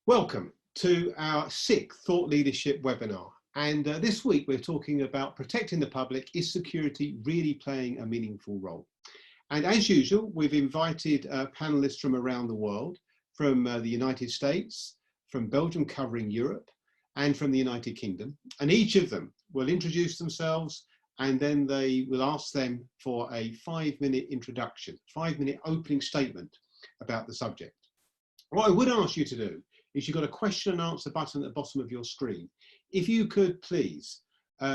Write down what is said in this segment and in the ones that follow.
Welcome to our sixth Thought Leadership webinar. And this week we're talking about protecting the public. Is security really playing a meaningful role? And as usual, we've invited panelists from around the world, from the United States, from Belgium covering Europe, and from the United Kingdom. And each of them will introduce themselves, and then they will ask them for a 5-minute introduction, 5-minute opening statement about the subject. What I would ask you to do is you've got a question and answer button at the bottom of your screen. If you could please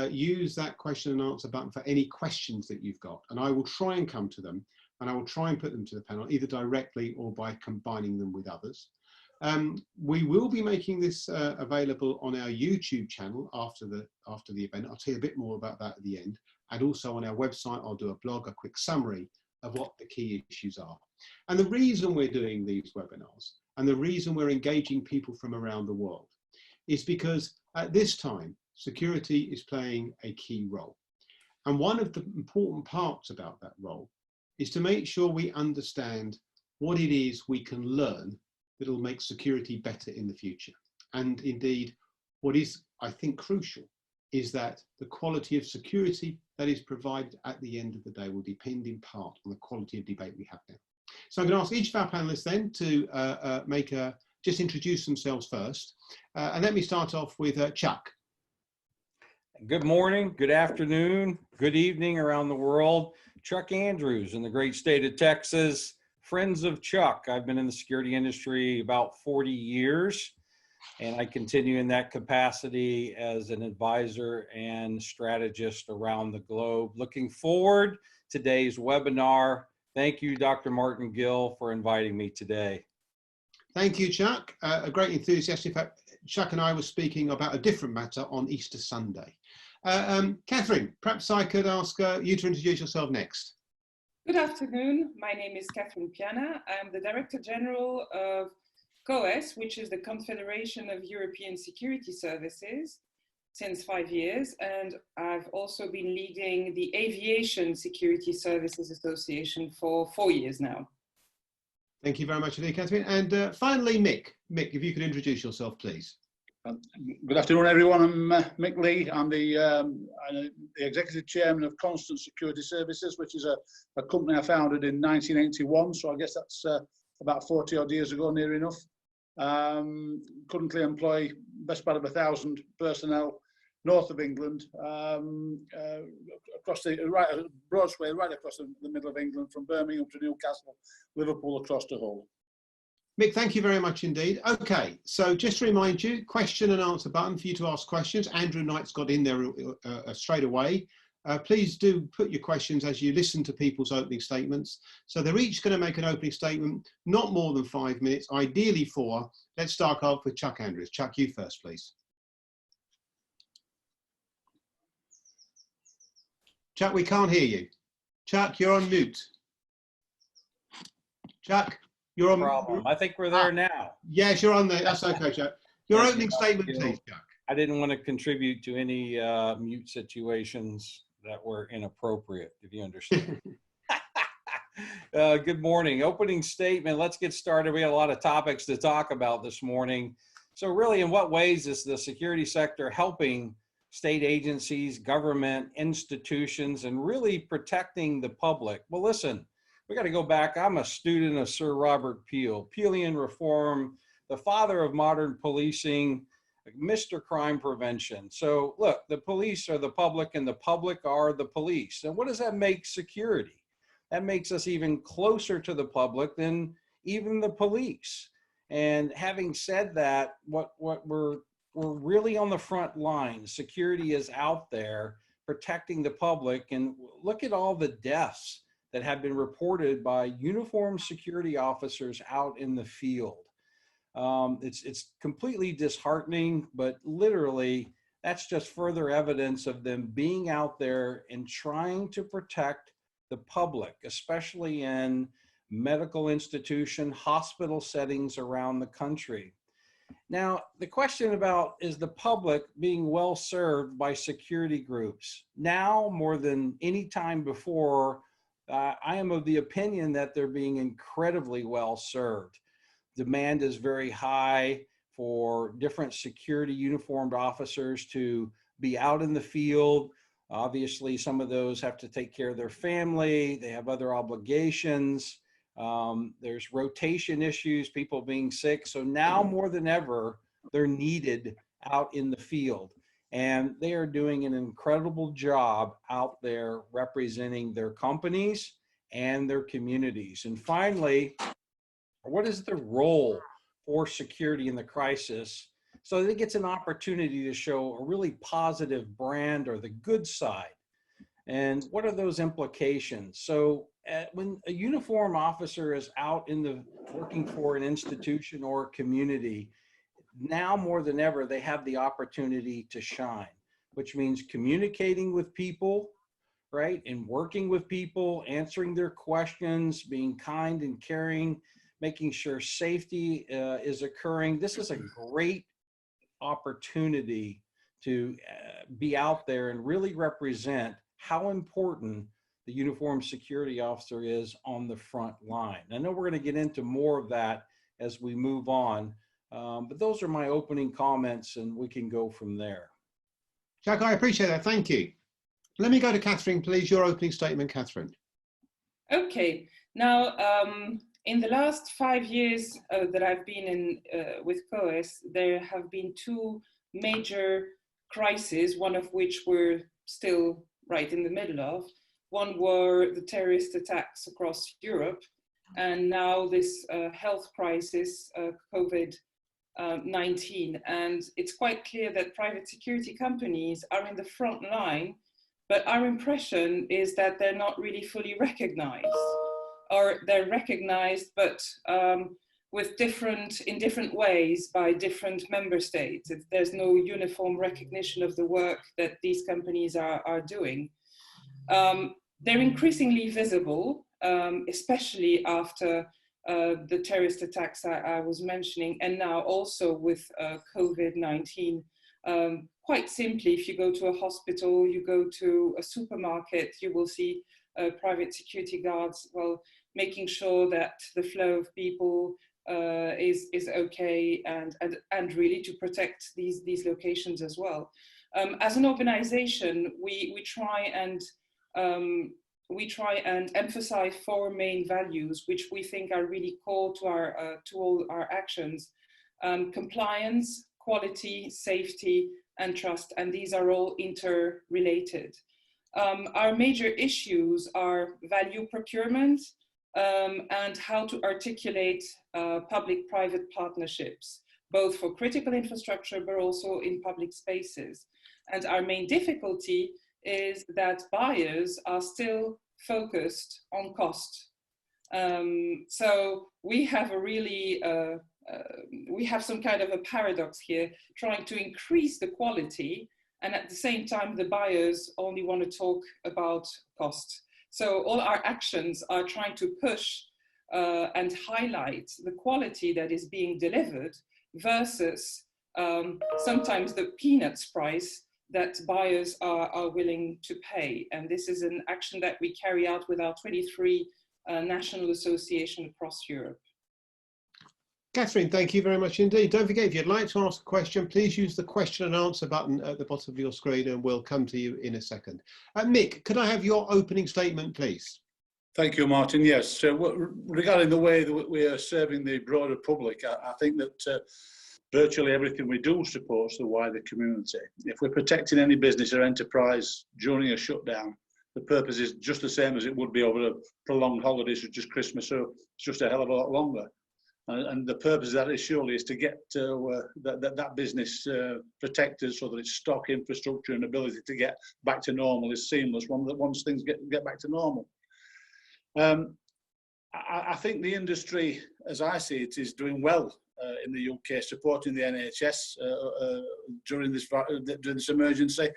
use that question and answer button for any questions that you've got, and I will try and come to them, and I will try and put them to the panel, either directly or by combining them with others. We will be making this available on our YouTube channel after the event. I'll tell you a bit more about that at the end. And also on our website, I'll do a blog, a quick summary of what the key issues are. And the reason we're doing these webinars and the reason we're engaging people from around the world is because at this time, security is playing a key role. And one of the important parts about that role is to make sure we understand what it is we can learn that will make security better in the future. And indeed, what is, I think, crucial is that the quality of security that is provided at the end of the day will depend in part on the quality of debate we have now. So I'm going to ask each of our panelists then to just introduce themselves first. And let me start off with Chuck. Good morning, good afternoon, good evening around the world. Chuck Andrews in the great state of Texas. Friends of Chuck. I've been in the security industry about 40 years, and I continue in that capacity as an advisor and strategist around the globe. Looking forward to today's webinar. Thank you, Dr. Martin Gill, for inviting me today. Thank you, Chuck. A great enthusiast. In fact, Chuck and I were speaking about a different matter on Easter Sunday. Katherine, perhaps I could ask you to introduce yourself next. Good afternoon. My name is Katherine Piana. I'm the Director General of COES, which is the Confederation of European Security Services, since 5 years. And I've also been leading the Aviation Security Services Association for 4 years now. Thank you very much indeed, Katherine. And finally, Mick. Mick, if you could introduce yourself, please. Good afternoon, everyone. I'm Mick Lee. I'm the Executive Chairman of Constant Security Services, which is a company I founded in 1981. So I guess that's about 40 odd years ago, near enough. Currently employ best part of 1,000 personnel north of England, across the broad sway, right across the middle of England, from Birmingham to Newcastle, Liverpool, across to Hull. Mick, thank you very much indeed. Okay, so just to remind you, question and answer button for you to ask questions. Andrew Knight's got in there straight away. Please do put your questions as you listen to people's opening statements. So they're each going to make an opening statement, not more than 5 minutes, ideally 4. Let's start off with Chuck Andrews. Chuck, you first, please. Chuck, we can't hear you. Chuck, you're on mute. Chuck, you're on. Problem. I think we're there now. Yes, you're on there. That's okay, Chuck. Your opening statement, please, Chuck. I didn't want to contribute to any mute situations that were inappropriate, if you understand. Good morning. Opening statement. Let's get started. We have a lot of topics to talk about this morning. So really, in what ways is the security sector helping state agencies, government, institutions, and really protecting the public? Well, listen, we got to go back. I'm a student of Sir Robert Peel, Peelian reform, the father of modern policing, Mr. Crime Prevention. So look, the police are the public and the public are the police. And what does that make security? That makes us even closer to the public than even the police. And having said that, what we're really on the front line. Security is out there protecting the public. And look at all the deaths that have been reported by uniformed security officers out in the field. It's completely disheartening, but literally that's just further evidence of them being out there and trying to protect the public, especially in medical institution, hospital settings around the country. Now, the question about, is the public being well served by security groups? Now, more than any time before, I am of the opinion that they're being incredibly well served. Demand is very high for different security uniformed officers to be out in the field. Obviously, some of those have to take care of their family. They have other obligations. There's rotation issues, people being sick. So now more than ever, they're needed out in the field. And they are doing an incredible job out there representing their companies and their communities. And finally, what is the role for security in the crisis? So that it gets an opportunity to show a really positive brand or the good side. And what are those implications? So when a uniform officer is out in the working for an institution or a community, now more than ever, they have the opportunity to shine, which means communicating with people, right? And working with people, answering their questions, being kind and caring, making sure safety is occurring. This is a great opportunity to be out there and really represent how important the uniformed security officer is on the front line. I know we're going to get into more of that as we move on, but those are my opening comments and we can go from there. Jack, I appreciate that. Thank you. Let me go to Katherine, please. Your opening statement, Katherine. Okay. Now, in the last 5 years that I've been in with COES, there have been two major crises, one of which we're still right in the middle of. One were the terrorist attacks across Europe, and now this health crisis, COVID-19. And it's quite clear that private security companies are in the front line, but our impression is that they're not really fully recognized, or they're recognized, but in different ways by different member states. There's no uniform recognition of the work that these companies are doing. They're increasingly visible, especially after the terrorist attacks I was mentioning, and now also with COVID-19. Quite simply, if you go to a hospital, you go to a supermarket, you will see private security guards, well, making sure that the flow of people is okay, and really to protect these locations as well. As an organization, we try and emphasize four main values, which we think are really core to all our actions: compliance, quality, safety, and trust. And these are all interrelated. Our major issues are value procurement and how to articulate public-private partnerships, both for critical infrastructure, but also in public spaces. And our main difficulty is that buyers are still focused on cost. So we have we have some kind of a paradox here, trying to increase the quality, and at the same time, the buyers only want to talk about cost. So all our actions are trying to push and highlight the quality that is being delivered versus sometimes the peanuts price that buyers are willing to pay. And this is an action that we carry out with our 23 national associations across Europe. Katherine, thank you very much indeed. Don't forget, if you'd like to ask a question, please use the question and answer button at the bottom of your screen and we'll come to you in a second. Mick, could I have your opening statement, please? Thank you, Martin. Yes, regarding the way that we are serving the broader public, I think that virtually everything we do supports the wider community. If we're protecting any business or enterprise during a shutdown, the purpose is just the same as it would be over a prolonged holiday, such as Christmas, so it's just a hell of a lot longer. And the purpose of that is surely to get that business protected so that its stock, infrastructure and ability to get back to normal is seamless once things get back to normal. I think the industry, as I see it, is doing well in the UK, supporting the NHS during this emergency.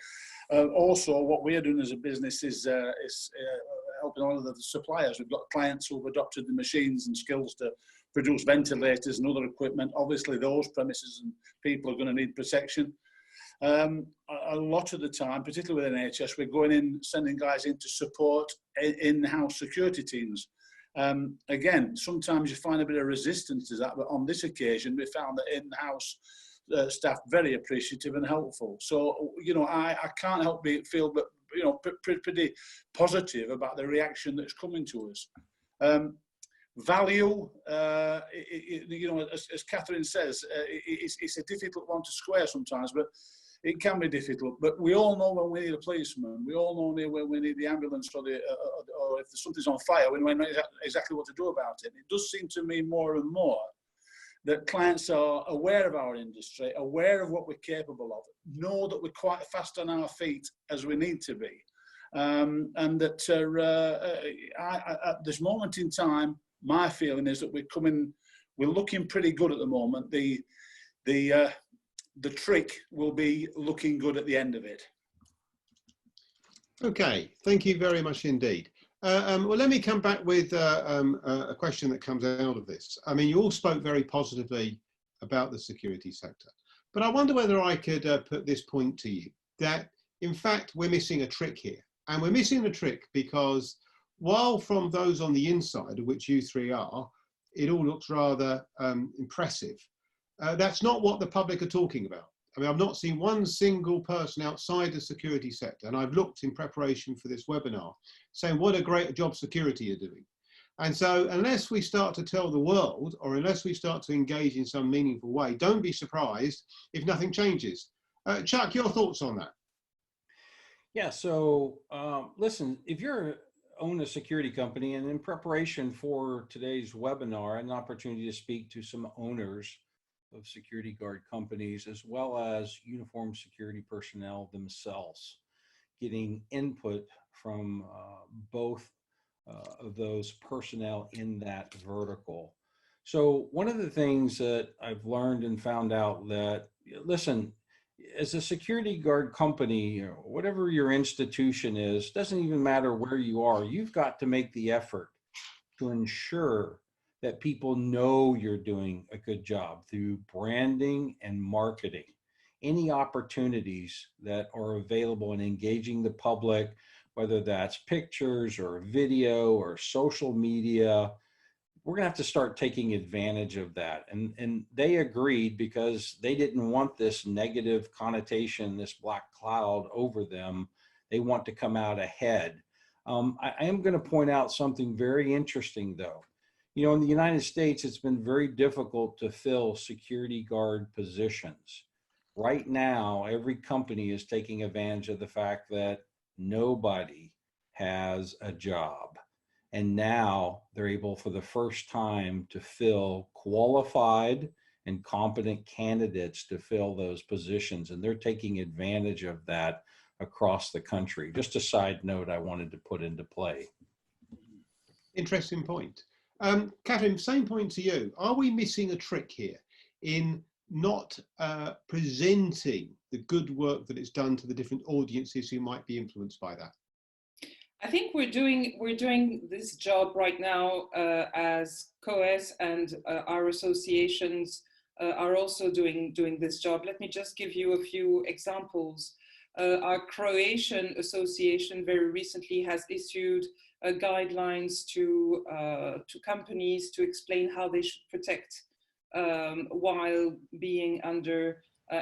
Also, what we are doing as a business is helping all of the suppliers. We've got clients who've adopted the machines and skills to produce ventilators and other equipment. Obviously, those premises and people are going to need protection. A lot of the time, particularly with NHS, we're going in, sending guys in to support in-house security teams. Again, sometimes you find a bit of resistance to that, but on this occasion, we found that in-house staff very appreciative and helpful. So, you know, I can't help but feel, but you know, pretty positive about the reaction that's coming to us. Value, you know, as Katherine says, it's a difficult one to square sometimes, but it can be difficult. But we all know when we need a policeman. We all know when we need the ambulance or if something's on fire, we know exactly what to do about it. It does seem to me more and more that clients are aware of our industry, aware of what we're capable of, know that we're quite fast on our feet as we need to be. And that at this moment in time, my feeling is that we're looking pretty good at the moment. The trick will be looking good at the end of it. Okay, thank you very much indeed. Well, let me come back with a question that comes out of this. I mean, you all spoke very positively about the security sector, but I wonder whether I could put this point to you, that in fact, we're missing a trick here. And we're missing the trick because while from those on the inside, of which you three are, it all looks rather impressive, that's not what the public are talking about. I mean, I've not seen one single person outside the security sector, and I've looked in preparation for this webinar, saying what a great job security are doing. And so unless we start to tell the world, or unless we start to engage in some meaningful way, don't be surprised if nothing changes. Chuck, your thoughts on that? Yeah, so listen, if you're own a security company, and in preparation for today's webinar, an opportunity to speak to some owners of security guard companies, as well as uniformed security personnel themselves, getting input from both of those personnel in that vertical. So one of the things that I've learned and found out that, listen, as a security guard company, or whatever your institution is, doesn't even matter where you are, you've got to make the effort to ensure that people know you're doing a good job through branding and marketing. Any opportunities that are available in engaging the public, whether that's pictures or video or social media, we're gonna have to start taking advantage of that. And they agreed because they didn't want this negative connotation, this black cloud over them. They want to come out ahead. I am gonna point out something very interesting though. You know, in the United States, it's been very difficult to fill security guard positions. Right now, every company is taking advantage of the fact that nobody has a job. And now they're able for the first time to fill qualified and competent candidates to fill those positions. And they're taking advantage of that across the country. Just a side note I wanted to put into play. Interesting point. Katherine, same point to you. Are we missing a trick here in not presenting the good work that it's done to the different audiences who might be influenced by that? I think we're doing this job right now as COES, and our associations are also doing this job. Let me just give you a few examples. Our Croatian association very recently has issued guidelines to companies to explain how they should protect while being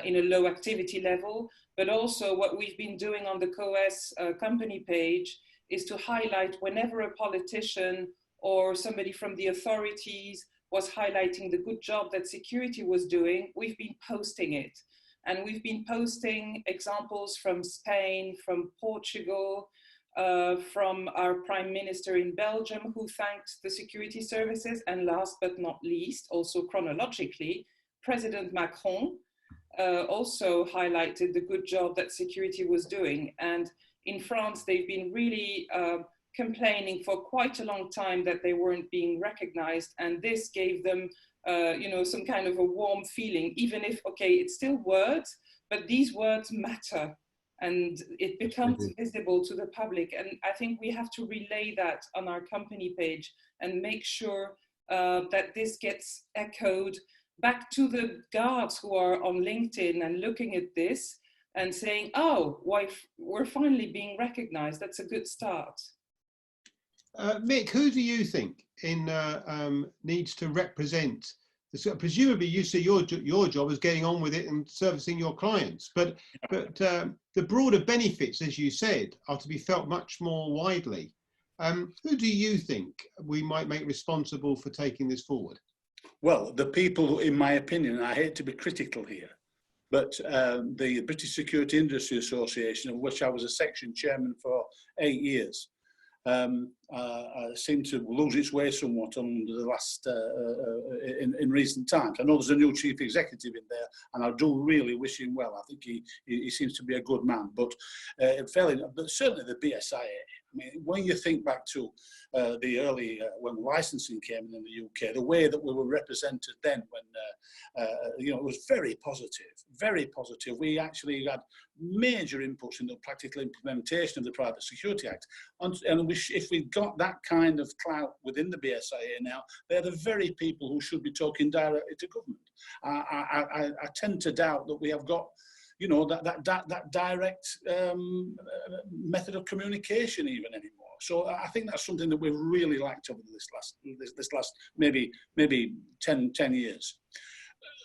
in a low activity level. But also what we've been doing on the COES company page is to highlight whenever a politician or somebody from the authorities was highlighting the good job that security was doing, we've been posting it. And we've been posting examples from Spain, from Portugal, from our Prime Minister in Belgium, who thanked the security services, and last but not least, also chronologically, President Macron also highlighted the good job that security was doing. And in France, they've been really complaining for quite a long time that they weren't being recognized, and this gave them some kind of a warm feeling, even if, okay, it's still words, but these words matter, and it becomes visible to the public. And I think we have to relay that on our company page and make sure that this gets echoed back to the guards who are on LinkedIn and looking at this and saying, oh, we're finally being recognized. That's a good start. Mick, who do you think needs to represent? Presumably, you see your job as getting on with it and servicing your clients, but the broader benefits, as you said, are to be felt much more widely. Who do you think we might make responsible for taking this forward? Well, the people who, in my opinion, and I hate to be critical here, but the British Security Industry Association, of which I was a section chairman for 8 years, seemed to lose its way somewhat under the last in recent times. I know there's a new chief executive in there, and I do really wish him well. I think he seems to be a good man, but but certainly the BSIA. I mean, when you think back to the early, when licensing came in the UK, the way that we were represented then, when, it was very positive, very positive. We actually had major inputs in the practical implementation of the Private Security Act. And if we got that kind of clout within the BSIA now, they're the very people who should be talking directly to government. I tend to doubt that we have got that direct method of communication even anymore. So I think that's something that we've really lacked over this last maybe 10 years.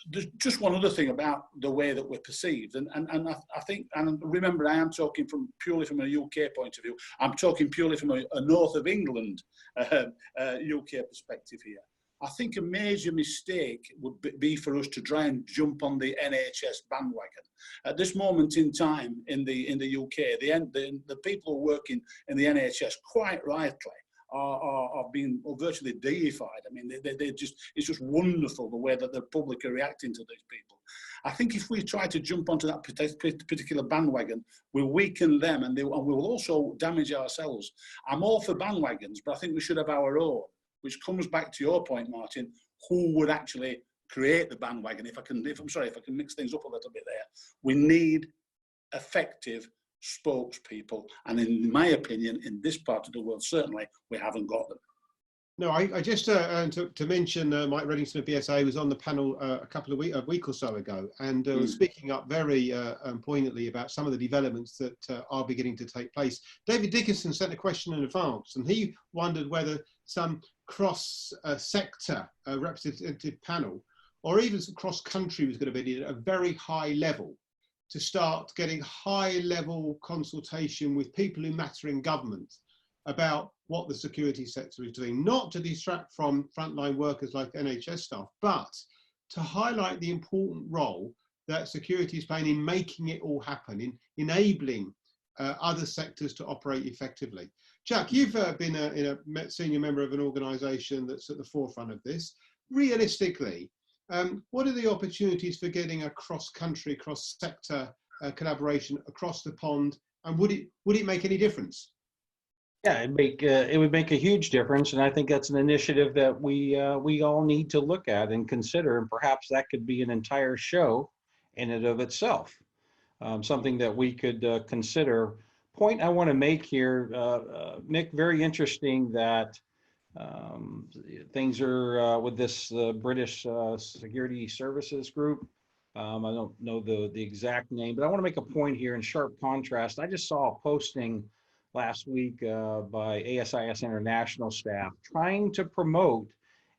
There's just one other thing about the way that we're perceived, and I think, and remember, I am talking purely from a UK point of view. I'm talking purely from a north of England UK perspective here. I think a major mistake would be for us to try and jump on the NHS bandwagon. At this moment in time in the UK, the people who are working in the NHS, quite rightly, are being virtually deified. I mean, it's just wonderful the way that the public are reacting to these people. I think if we try to jump onto that particular bandwagon, we'll weaken them, and we will also damage ourselves. I'm all for bandwagons, but I think we should have our own. Which comes back to your point, Martin, who would actually create the bandwagon? If I can mix things up a little bit there. We need effective spokespeople. And in my opinion, in this part of the world, certainly, we haven't got them. No, I just to mention Mike Reddington of BSA was on the panel a week or so ago, and was speaking up very poignantly about some of the developments that are beginning to take place. David Dickinson sent a question in advance, and he wondered whether some cross-sector representative panel, or even some cross-country, was going to be needed at a very high level to start getting high-level consultation with people who matter in government about what the security sector is doing, not to distract from frontline workers like NHS staff, but to highlight the important role that security is playing in making it all happen, in enabling other sectors to operate effectively. Jack, you've been a senior member of an organisation that's at the forefront of this. Realistically, what are the opportunities for getting a cross-country, cross-sector collaboration across the pond, and would it make any difference? Yeah, it would make a huge difference, and I think that's an initiative that we all need to look at and consider, and perhaps that could be an entire show in and of itself, something that we could consider. Point I want to make here, Mick, very interesting that things are with this British Security Services Group. I don't know the exact name, but I want to make a point here in sharp contrast. I just saw a posting last week by ASIS International staff trying to promote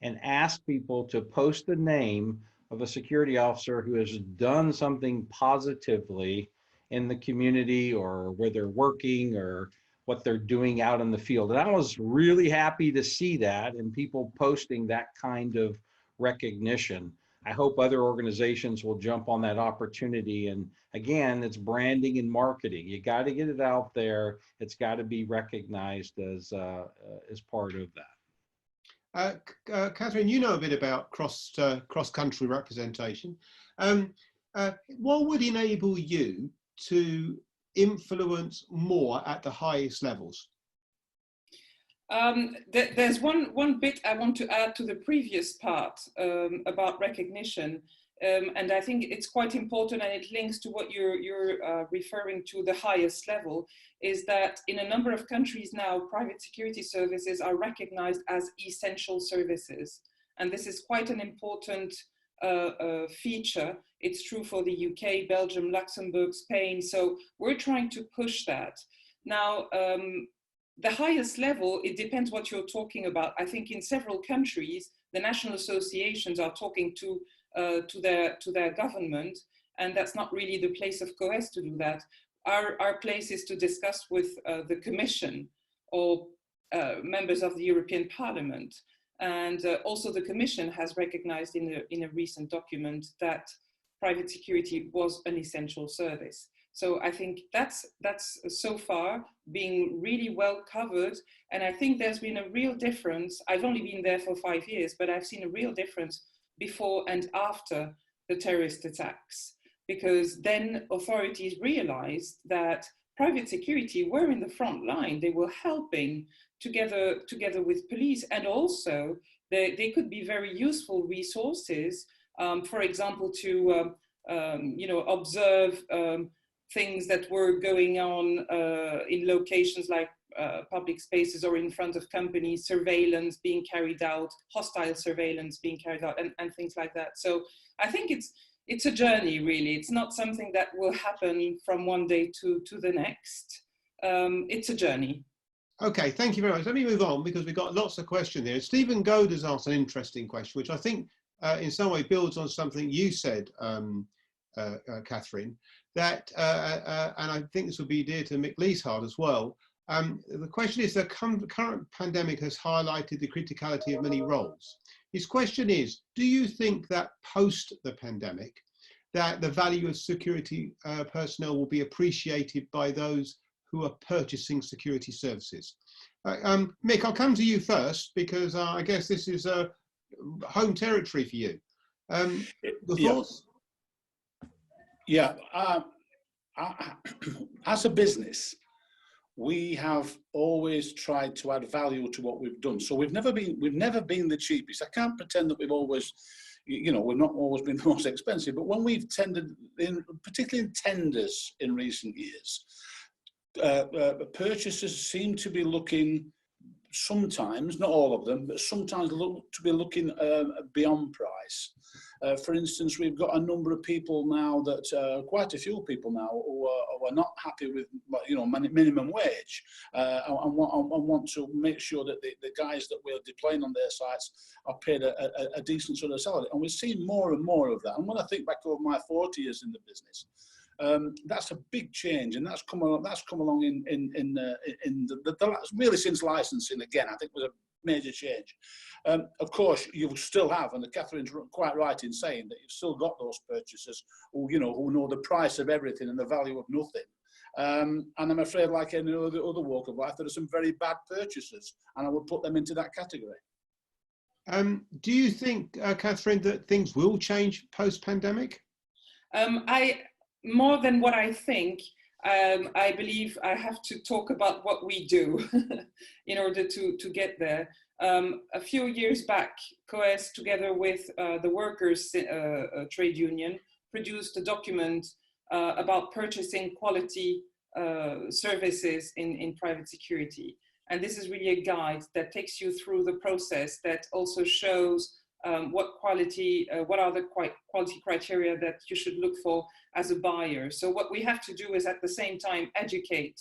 and ask people to post the name of a security officer who has done something positively in the community or where they're working or what they're doing out in the field. And I was really happy to see that and people posting that kind of recognition. I hope other organizations will jump on that opportunity. And again, it's branding and marketing. You got to get it out there. It's got to be recognized as part of that. Katherine, you know a bit about cross-country representation. What would enable you to influence more at the highest levels? There's one bit I want to add to the previous part about recognition, and I think it's quite important, and it links to what you're referring to, the highest level, is that in a number of countries now, private security services are recognized as essential services, and this is quite an important feature. It's true for the UK, Belgium, Luxembourg, Spain, so we're trying to push that. Now, the highest level, it depends what you're talking about. I think in several countries, the national associations are talking to their government, and that's not really the place of COES to do that. Our place is to discuss with the Commission or members of the European Parliament. And also the Commission has recognized in a recent document that private security was an essential service. So I think that's so far being really well covered. And I think there's been a real difference. I've only been there for 5 years, but I've seen a real difference before and after the terrorist attacks, because then authorities realized that private security were in the front line. They were helping together with police, and also they could be very useful resources, for example, to observe things that were going on in locations like public spaces or in front of companies, surveillance being carried out, hostile surveillance being carried out, and things like that. So I think it's a journey, really. It's not something that will happen from one day to the next. It's a journey. Okay, thank you very much. Let me move on because we've got lots of questions here. Stephen Goad has asked an interesting question, which I think in some way builds on something you said, Katherine, that, and I think this will be dear to Mick Lee's heart as well. The question is, the current pandemic has highlighted the criticality of many roles. His question is, do you think that post the pandemic, that the value of security personnel will be appreciated by those who are purchasing security services? Mick, I'll come to you first because I guess this is home territory for you. The thoughts? Yeah, as a business, we have always tried to add value to what we've done. So we've never been the cheapest. I can't pretend that we've always, we've not always been the most expensive. But when we've tendered, particularly in tenders in recent years, purchasers seem to be looking sometimes, not all of them, but sometimes looking beyond price. For instance, we've got a number of people now that, quite a few people now, who are not happy with, minimum wage and want to make sure that the guys that we're deploying on their sites are paid a decent sort of salary. And we're seeing more and more of that. And when I think back over my 40 years in the business, that's a big change, and that's come along in really since licensing again. I think was a major change. Of course, you still have, and Katherine's quite right in saying that you've still got those purchasers who know the price of everything and the value of nothing. And I'm afraid, like any other walk of life, there are some very bad purchasers, and I would put them into that category. Do you think, Katherine, that things will change post-pandemic? More than what I think, I believe I have to talk about what we do in order to get there. A few years back, COES, together with the workers' trade union, produced a document about purchasing quality services in private security. And this is really a guide that takes you through the process, that also shows what are the quality criteria that you should look for as a buyer. So what we have to do is at the same time educate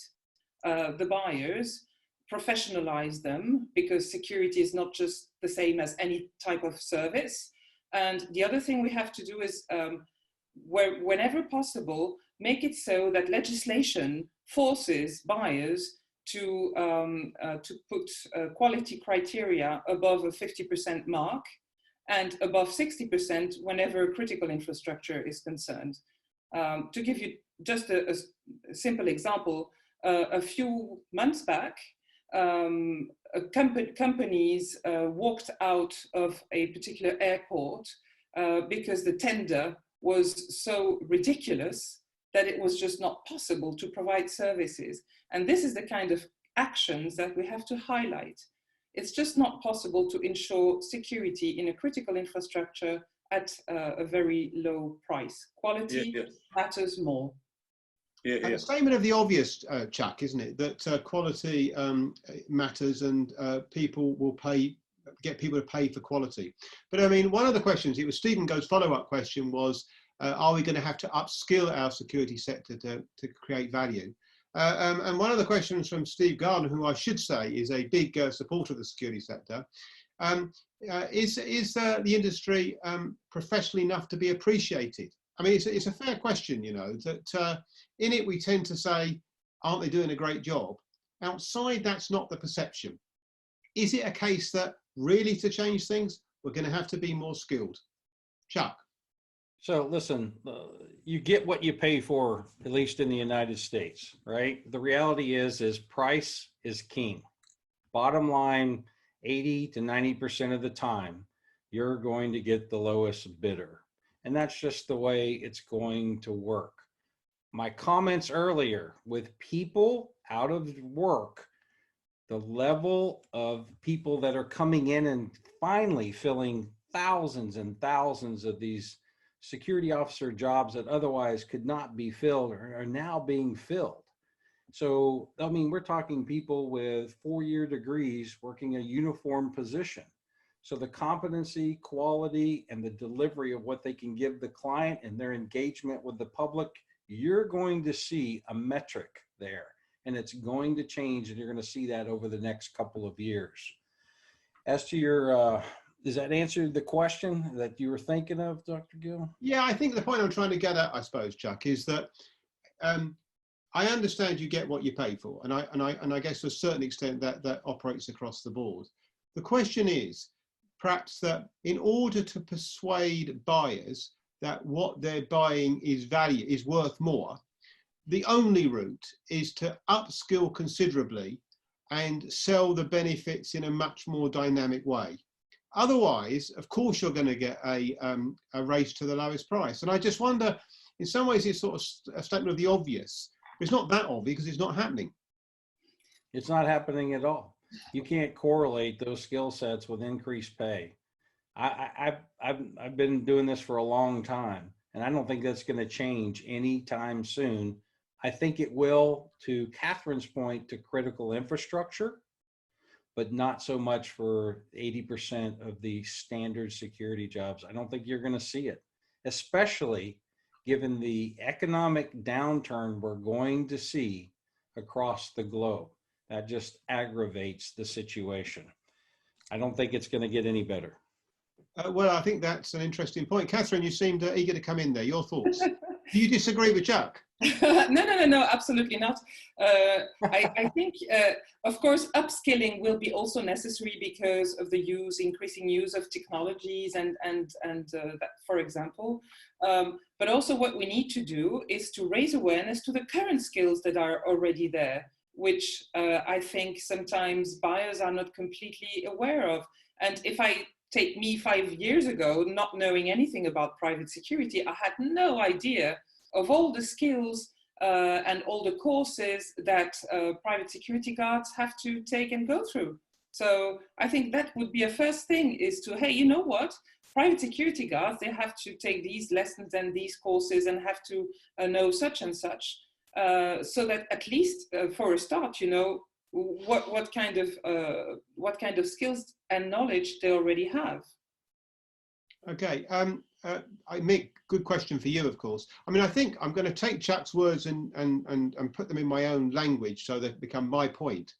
the buyers, professionalize them, because security is not just the same as any type of service. And the other thing we have to do is, whenever possible, make it so that legislation forces buyers to put quality criteria above a 50% mark and above 60% whenever critical infrastructure is concerned. To give you just a simple example, a few months back, companies walked out of a particular airport because the tender was so ridiculous that it was just not possible to provide services. And this is the kind of actions that we have to highlight. It's just not possible to ensure security in a critical infrastructure at a very low price. Quality matters more. A statement of the obvious, Chuck, isn't it? That quality matters, and people will get people to pay for quality. But I mean, one of the questions, it was Stephen Go's follow-up question was, are we going to have to upskill our security sector to create value? And one of the questions from Steve Gardner, who I should say is a big supporter of the security sector, is the industry professional enough to be appreciated? I mean, it's a fair question, you know, that in it we tend to say, aren't they doing a great job? Outside, that's not the perception. Is it a case that really to change things, we're going to have to be more skilled? Chuck. So listen, you get what you pay for, at least in the United States, right? The reality is price is king. Bottom line, 80 to 90% of the time, you're going to get the lowest bidder. And that's just the way it's going to work. My comments earlier, with people out of work, the level of people that are coming in and finally filling thousands and thousands of these security officer jobs that otherwise could not be filled are now being filled. So, I mean, we're talking people with 4-year degrees working a uniform position. So the competency, quality, and the delivery of what they can give the client and their engagement with the public, you're going to see a metric there, and it's going to change, and you're going to see that over the next couple of years. As to your, does that answer the question that you were thinking of, Dr. Gill? Yeah, I think the point I'm trying to get at, I suppose, Chuck, is that I understand you get what you pay for, and I guess to a certain extent that operates across the board. The question is, perhaps that in order to persuade buyers that what they're buying is worth more, the only route is to upskill considerably and sell the benefits in a much more dynamic way. Otherwise, of course, you're going to get a race to the lowest price. And I just wonder, in some ways, it's sort of a statement of the obvious. It's not that obvious because it's not happening. It's not happening at all. You can't correlate those skill sets with increased pay. I've been doing this for a long time, and I don't think that's going to change anytime soon. I think it will, to Katherine's point, to critical infrastructure, but not so much for 80% of the standard security jobs. I don't think you're going to see it, especially given the economic downturn we're going to see across the globe. That just aggravates the situation. I don't think it's going to get any better. Well, I think that's an interesting point. Katherine, you seemed eager to come in there. Your thoughts? Do you disagree with Chuck? No, absolutely not. I think, of course, upskilling will be also necessary because of the increasing use of technologies and that, for example. But also what we need to do is to raise awareness to the current skills that are already there, which I think sometimes buyers are not completely aware of. And if I take me 5 years ago, not knowing anything about private security, I had no idea of all the skills and all the courses that private security guards have to take and go through. So I think that would be a first thing, is to, hey, you know what? Private security guards, they have to take these lessons and these courses and have to know such and such. So that at least for a start, you know, what kind of skills and knowledge they already have. Okay, Mick, good question for you, of course. I mean, I think I'm going to take Chuck's words and put them in my own language so they become my point.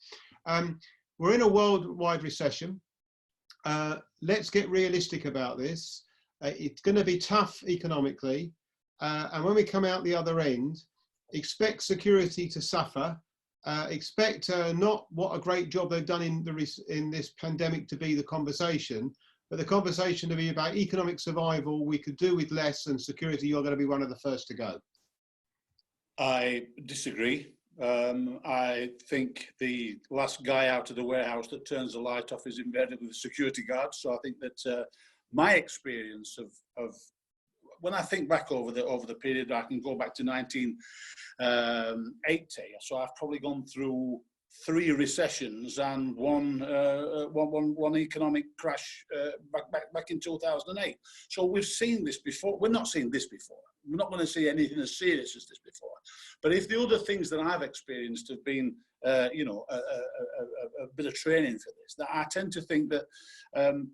We're in a worldwide recession. Let's get realistic about this. It's going to be tough economically. And when we come out the other end, expect security to suffer. Expect not what a great job they've done in this pandemic to be the conversation, but the conversation to be about economic survival. We could do with less, and security, you're going to be one of the first to go. I disagree. I think the last guy out of the warehouse that turns the light off is invariably the security guard. So I think that my experience of when I think back over the period, I can go back to 1980. So I've probably gone through 3 recessions and one economic crash back in 2008. So we've seen this before. We're not seeing this before. We're not going to see anything as serious as this before. But if the other things that I've experienced have been, you know, a bit of training for this, that I tend to think that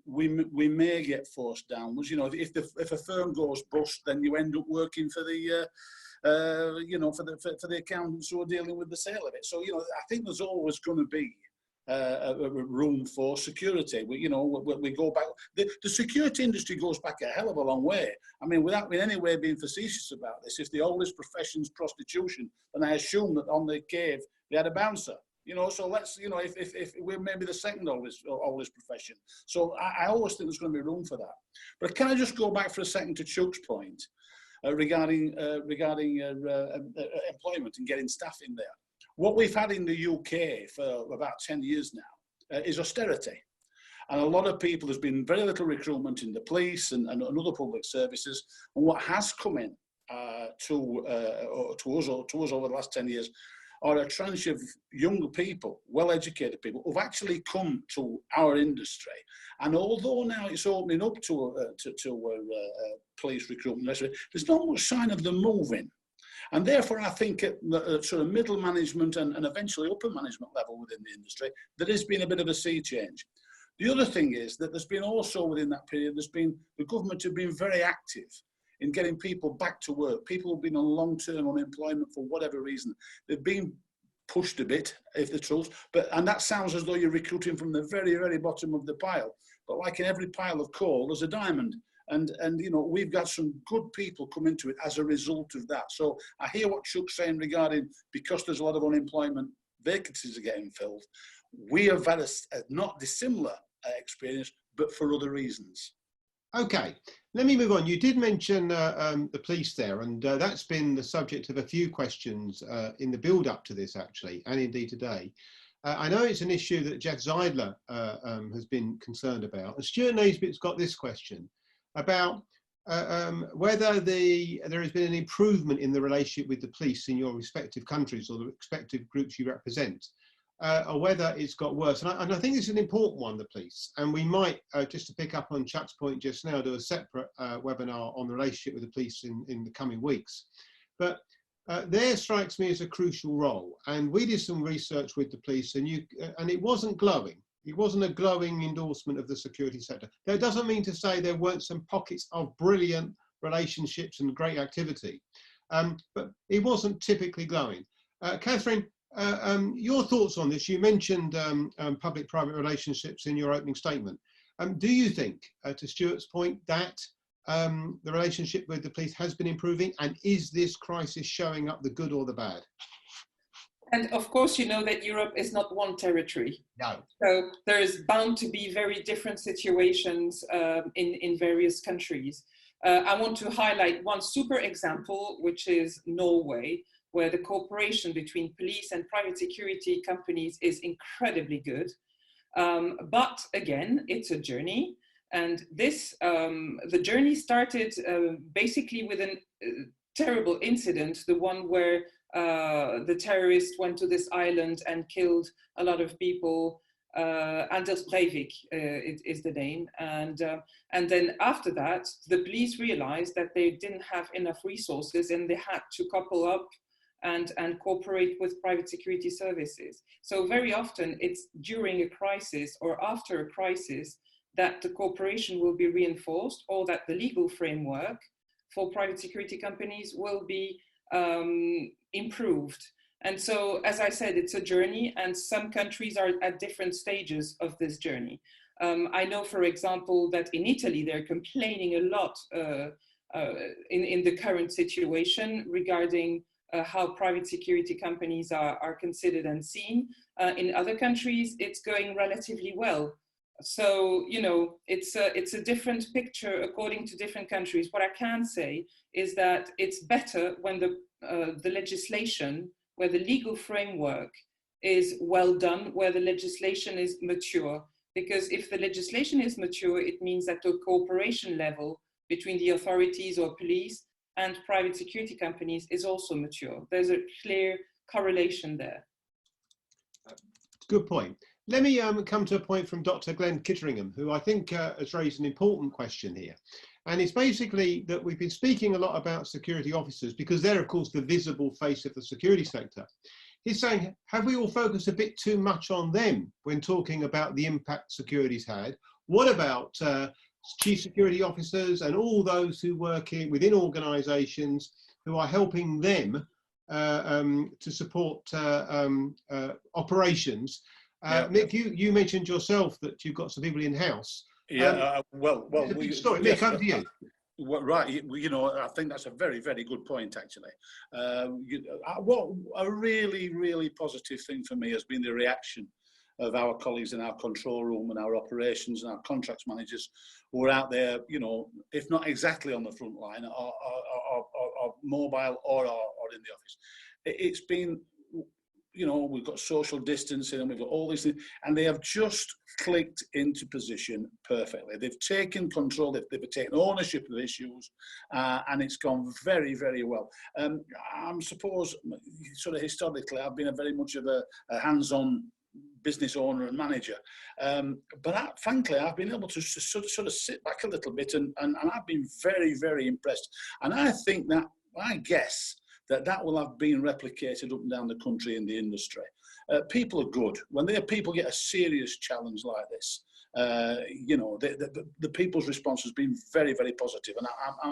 we may get forced downwards. You know, if a firm goes bust, then you end up working for the you know, for the accountants who are dealing with the sale of it. So, you know, I think there's always going to be a room for security. We go back. The security industry goes back a hell of a long way. I mean, without in any way being facetious about this, if the oldest profession's prostitution, then I assume that on the cave they had a bouncer. You know, so let's, you know, if we're maybe the second oldest profession. So I always think there's going to be room for that. But can I just go back for a second to Chuck's point regarding employment and getting staff in there? What we've had in the UK for about 10 years now is austerity. And a lot of people, there's been very little recruitment in the police and other public services. And what has come in to us over the last 10 years are a tranche of young people, well-educated people, who've actually come to our industry. And although now it's opening up to police recruitment, there's not much sign of them moving. And therefore, I think at the sort of middle management and eventually upper management level within the industry, there has been a bit of a sea change. The other thing is that there's been also within that period, the government have been very active in getting people back to work. People who've been on long-term unemployment for whatever reason. They've been pushed a bit, if the truth, and that sounds as though you're recruiting from the very, very bottom of the pile. But like in every pile of coal, there's a diamond. And you know, we've got some good people come into it as a result of that. So I hear what Chuck's saying regarding, because there's a lot of unemployment, vacancies are getting filled. We have had a not dissimilar experience, but for other reasons. Okay, let me move on. You did mention the police there, and that's been the subject of a few questions in the build-up to this, actually, and indeed today. I know it's an issue that Jeff Zeidler has been concerned about. And Stuart Naisbitt's got this question about whether there has been an improvement in the relationship with the police in your respective countries or the respective groups you represent. Or whether it's got worse. And I think it's an important one, the police. And we might, just to pick up on Chuck's point just now, do a separate webinar on the relationship with the police in the coming weeks. But there strikes me as a crucial role. And we did some research with the police, and it wasn't glowing. It wasn't a glowing endorsement of the security sector. That doesn't mean to say there weren't some pockets of brilliant relationships and great activity. But it wasn't typically glowing. Katherine, your thoughts on this? You mentioned public-private relationships in your opening statement. Do you think, to Stuart's point, that the relationship with the police has been improving, and is this crisis showing up the good or the bad? And of course, you know that Europe is not one territory. No. So there is bound to be very different situations in various countries. I want to highlight one super example, which is Norway, where the cooperation between police and private security companies is incredibly good. But again, it's a journey. And this, the journey started basically with a terrible incident, the one where the terrorists went to this island and killed a lot of people. Anders Breivik is the name. And then after that, the police realized that they didn't have enough resources and they had to couple up and cooperate with private security services. So very often it's during a crisis or after a crisis that the cooperation will be reinforced, or that the legal framework for private security companies will be improved. And so, as I said, it's a journey, and some countries are at different stages of this journey. I know, for example, that in Italy, they're complaining a lot in the current situation regarding how private security companies are considered and seen. In other countries, it's going relatively well. So, you know, it's a different picture according to different countries. What I can say is that it's better when the legislation, where the legal framework is well done, where the legislation is mature. Because if the legislation is mature, it means that the cooperation level between the authorities or police and private security companies is also mature. There's a clear correlation there. Good point. Let me come to a point from Dr. Glenn Kitteringham, who I think has raised an important question here. And it's basically that we've been speaking a lot about security officers because they're, of course, the visible face of the security sector. He's saying, have we all focused a bit too much on them when talking about the impact security's had? What about chief security officers and all those who work within organisations who are helping them to support operations. Mick, you mentioned yourself that you've got some people in-house. Yeah, Sorry, Mick, over to you. Right, you know, I think that's a very, very good point, actually. What a really, really positive thing for me has been the reaction of our colleagues in our control room and our operations and our contracts managers who are out there, you know, if not exactly on the front line, or mobile or in the office. It's been, you know, we've got social distancing and we've got all these things, and they have just clicked into position perfectly. They've taken control, they've taken ownership of issues, and it's gone very, very well. I suppose, sort of historically, I've been very much of a hands-on business owner and manager, but frankly, I've been able to sort of sit back a little bit, and I've been very, very impressed. And I think that, I guess, that will have been replicated up and down the country in the industry. People are good. When people get a serious challenge like this, you know, the people's response has been very, very positive, and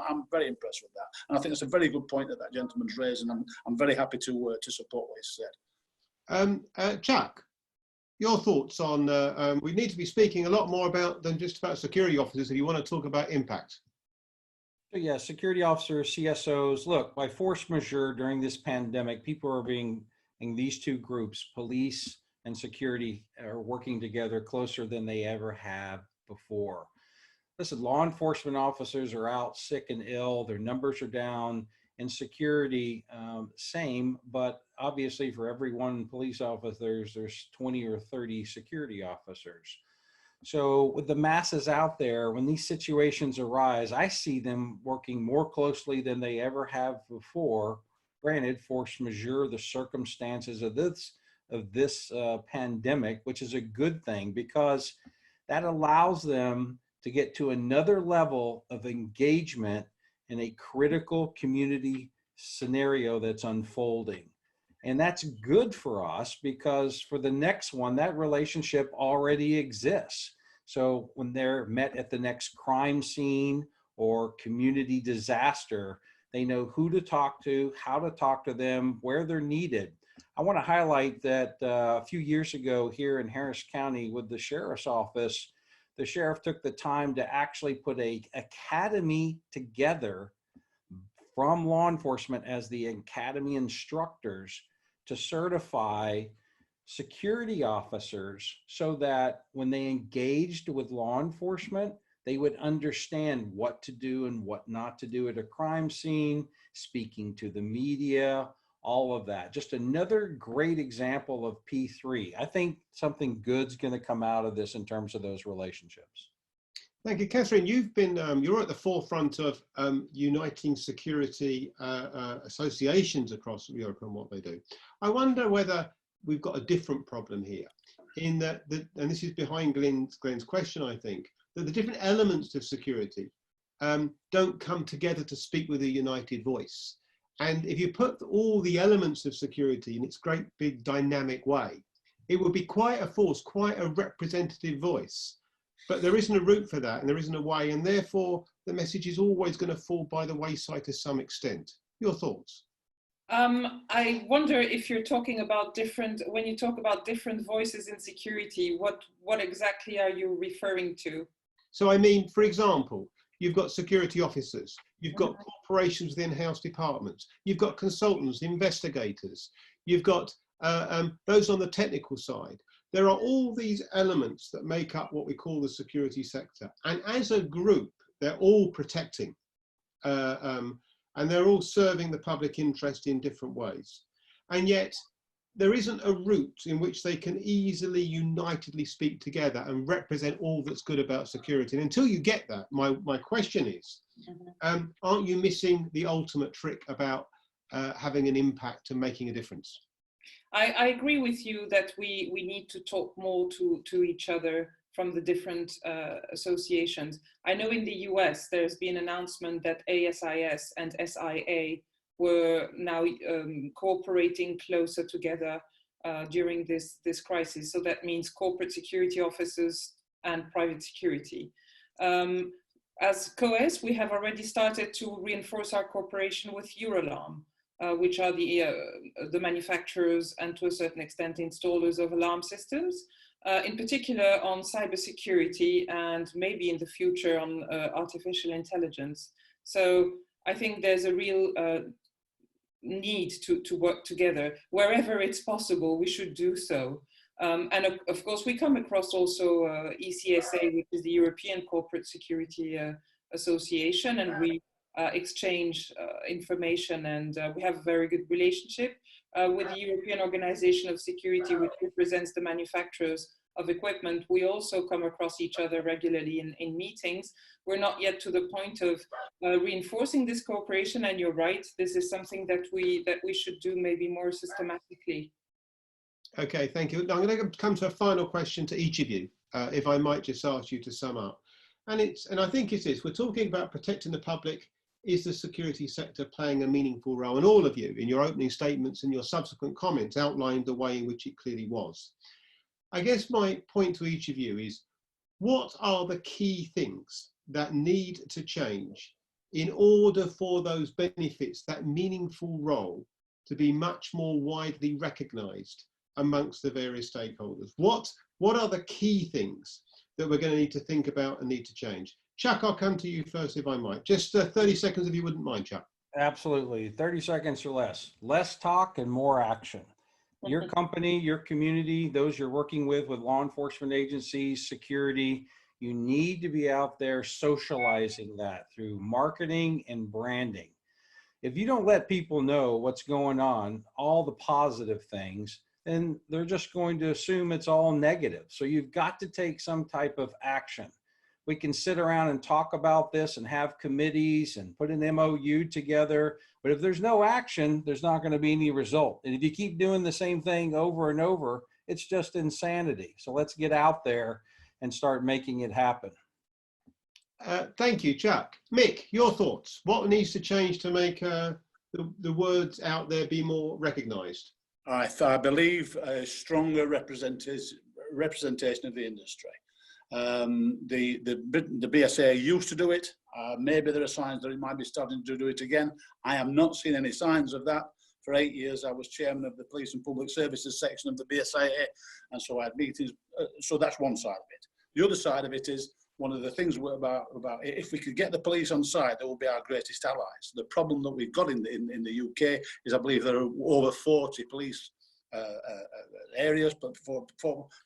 I'm very impressed with that. And I think it's a very good point that gentleman's raised, and I'm very happy to support what he said. Chuck, your thoughts on, we need to be speaking a lot more about than just about security officers if you want to talk about impact. So yeah, security officers, CSOs, look, by force majeure during this pandemic, people are being, in these two groups, police and security, are working together closer than they ever have before. Listen, law enforcement officers are out sick and ill, their numbers are down, and security, same, but obviously for every one police officer, there's 20 or 30 security officers. So with the masses out there, when these situations arise, I see them working more closely than they ever have before. Granted, force majeure, the circumstances of this pandemic, which is a good thing because that allows them to get to another level of engagement in a critical community scenario that's unfolding. And that's good for us because for the next one, that relationship already exists. So when they're met at the next crime scene or community disaster, they know who to talk to, how to talk to them, where they're needed. I want to highlight that a few years ago here in Harris County with the sheriff's office, the sheriff took the time to actually put an academy together from law enforcement as the academy instructors to certify security officers so that when they engaged with law enforcement, they would understand what to do and what not to do at a crime scene, speaking to the media, all of that. Just another great example of P3. I think something good's going to come out of this in terms of those relationships. Thank you, Katherine. You've been, you're at the forefront of uniting security associations across Europe and what they do. I wonder whether we've got a different problem here in that, and this is behind Glenn's question, I think, that the different elements of security don't come together to speak with a united voice. And if you put all the elements of security in its great big dynamic way, it would be quite a force, quite a representative voice. But there isn't a route for that and there isn't a way, and therefore the message is always going to fall by the wayside to some extent. Your thoughts? I wonder if you're talking about when you talk about different voices in security, what exactly are you referring to? So I mean, for example, you've got security officers, you've got corporations with in-house departments, you've got consultants, investigators, you've got those on the technical side. There are all these elements that make up what we call the security sector. And as a group, they're all protecting and they're all serving the public interest in different ways. And yet there isn't a route in which they can easily unitedly speak together and represent all that's good about security. And until you get that, my question is, aren't you missing the ultimate trick about having an impact and making a difference? I agree with you that we need to talk more to each other from the different associations. I know in the US, there's been an announcement that ASIS and SIA were now cooperating closer together during this crisis. So that means corporate security officers and private security. as COES, we have already started to reinforce our cooperation with Euroalarm, which are the manufacturers and to a certain extent installers of alarm systems, in particular on cybersecurity and maybe in the future on artificial intelligence. So I think there's a real need to work together. Wherever it's possible, we should do so. And of course, we come across also ECSA, which is the European Corporate Security Association, and we exchange information, and we have a very good relationship with the European Organization of Security, which represents the manufacturers of equipment. We also come across each other regularly in meetings. We're not yet to the point of reinforcing this cooperation, and you're right, this is something that we should do maybe more systematically. Okay, thank you. Now I'm going to come to a final question to each of you, if I might just ask you to sum up. And I think it is, we're talking about protecting the public. Is the security sector playing a meaningful role? And all of you, in your opening statements and your subsequent comments, outlined the way in which it clearly was. I guess my point to each of you is, what are the key things that need to change in order for those benefits, that meaningful role, to be much more widely recognised amongst the various stakeholders? What are the key things that we're going to need to think about and need to change? Chuck, I'll come to you first, if I might. Just 30 seconds, if you wouldn't mind, Chuck. Absolutely. 30 seconds or less. Less talk and more action. Your company, your community, those you're working with law enforcement agencies, security, you need to be out there socializing that through marketing and branding. If you don't let people know what's going on, all the positive things, then they're just going to assume it's all negative. So you've got to take some type of action. We can sit around and talk about this and have committees and put an MOU together, but if there's no action, there's not going to be any result. And if you keep doing the same thing over and over, it's just insanity. So let's get out there and start making it happen. Thank you, Chuck. Mick, your thoughts. What needs to change to make the words out there be more recognised? I believe a stronger representation of the industry. The BSA used to do it. Maybe there are signs that it might be starting to do it again. I have not seen any signs of that. For 8 years, I was chairman of the Police and Public Services section of the BSA, and so I had meetings. So that's one side of it. The other side of it is, one of the things about if we could get the police on side, they will be our greatest allies. The problem that we've got in the UK is, I believe there are over 40 police areas, but for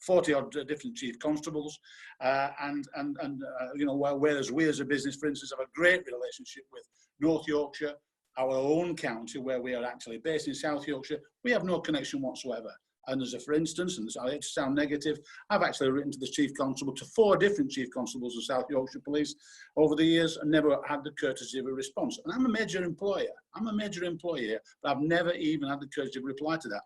40 odd different chief constables, you know, whereas we as a business, for instance, have a great relationship with North Yorkshire, our own county where we are actually based in South Yorkshire, we have no connection whatsoever. And as a for instance, and I hate to sound negative, I've actually written to the Chief Constable, to 4 different Chief Constables of South Yorkshire Police over the years, and never had the courtesy of a response. And I'm a major employer. I'm a major employer, but I've never even had the courtesy of a reply to that.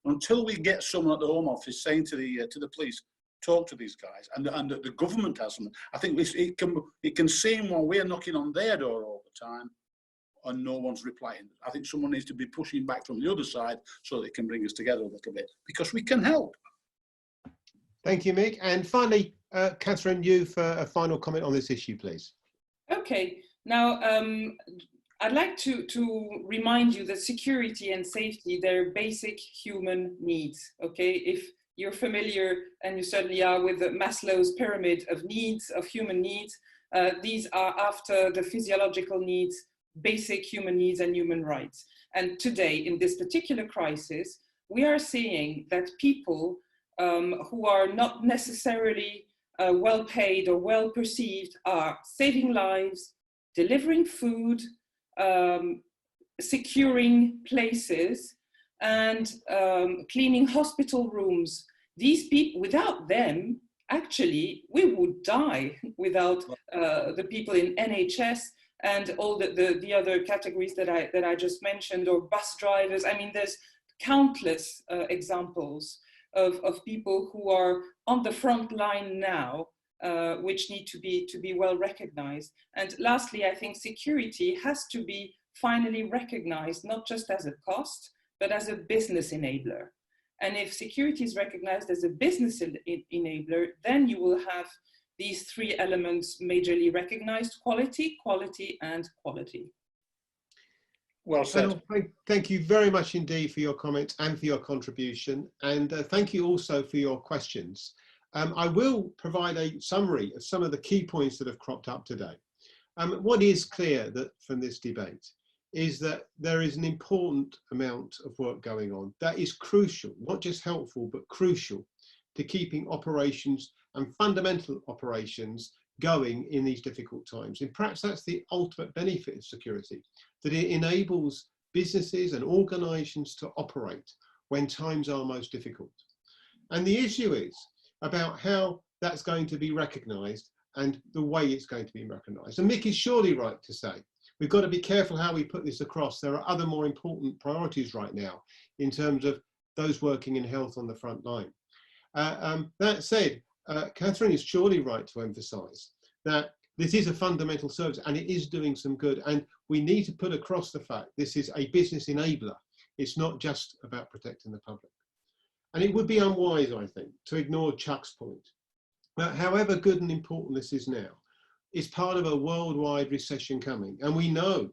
Until we get someone at the Home Office saying to the police, talk to these guys, and the government has them. I think it can seem while we're knocking on their door all the time, and no one's replying. I think someone needs to be pushing back from the other side so they can bring us together a little bit, because we can help. Thank you, Mick. And finally, Katherine, you for a final comment on this issue, please. Okay. Now, I'd like to remind you that security and safety, they're basic human needs, okay? If you're familiar, and you certainly are, with Maslow's pyramid of needs, of human needs, these are after the physiological needs, basic human needs and human rights. And today, in this particular crisis, we are seeing that people who are not necessarily well paid or well perceived are saving lives, delivering food, securing places, and cleaning hospital rooms. These people, without them, actually, we would die without the people in NHS and all the other categories that I just mentioned, or bus drivers. I mean, there's countless examples of people who are on the front line now, which need to be well recognized. And lastly, I think security has to be finally recognized, not just as a cost, but as a business enabler. And if security is recognized as a business enabler, then you will have these three elements majorly recognized: quality, quality, and quality. Well said. Panel, thank you very much indeed for your comments and for your contribution, and thank you also for your questions. I will provide a summary of some of the key points that have cropped up today. What is clear that from this debate is that there is an important amount of work going on that is crucial, not just helpful, but crucial to keeping operations and fundamental operations going in these difficult times. And perhaps that's the ultimate benefit of security, that it enables businesses and organizations to operate when times are most difficult. And the issue is about how that's going to be recognized and the way it's going to be recognized. And Mick is surely right to say, we've got to be careful how we put this across. There are other more important priorities right now in terms of those working in health on the front line. That said, Katherine is surely right to emphasize that this is a fundamental service and it is doing some good. And we need to put across the fact this is a business enabler. It's not just about protecting the public. And it would be unwise, I think, to ignore Chuck's point. However good and important this is now, it's part of a worldwide recession coming. And we know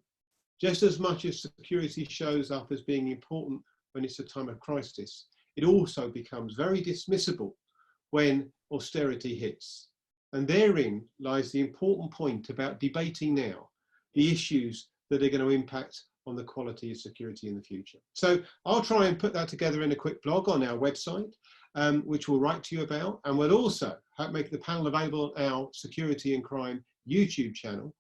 just as much as security shows up as being important when it's a time of crisis, it also becomes very dismissible when austerity hits. And therein lies the important point about debating now the issues that are going to impact on the quality of security in the future. So I'll try and put that together in a quick blog on our website, which we'll write to you about. And we'll also make the panel available on our Security and Crime YouTube channel.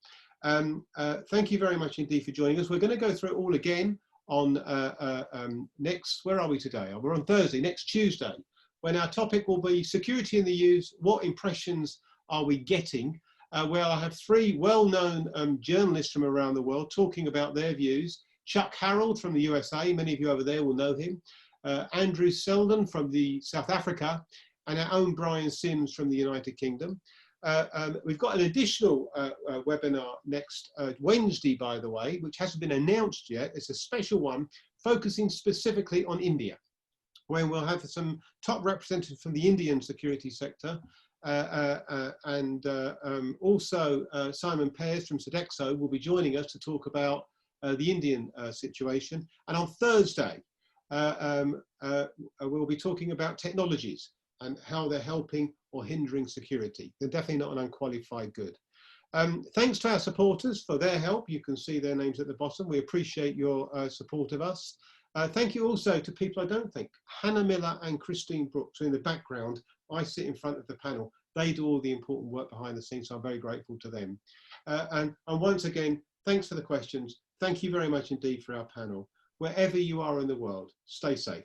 Thank you very much indeed for joining us. We're going to go through it all again on where are we today? We're on Thursday, next Tuesday, when our topic will be security in the use. What impressions are we getting? Where I have three well-known journalists from around the world talking about their views. Chuck Harold from the USA, many of you over there will know him. Andrew Selden from South Africa, and our own Brian Sims from the United Kingdom. We've got an additional webinar next Wednesday, by the way, which hasn't been announced yet. It's a special one focusing specifically on India, where we'll have some top representatives from the Indian security sector, and also Simon Pears from Sodexo will be joining us to talk about the Indian situation. And on Thursday, we'll be talking about technologies and how they're helping or hindering security. They're definitely not an unqualified good. Thanks to our supporters for their help. You can see their names at the bottom. We appreciate your support of us. Thank you also to people I don't think, Hannah Miller and Christine Brooks, who in the background. I sit in front of the panel. They do all the important work behind the scenes, so I'm very grateful to them. And once again, thanks for the questions. Thank you very much indeed for our panel. Wherever you are in the world, stay safe.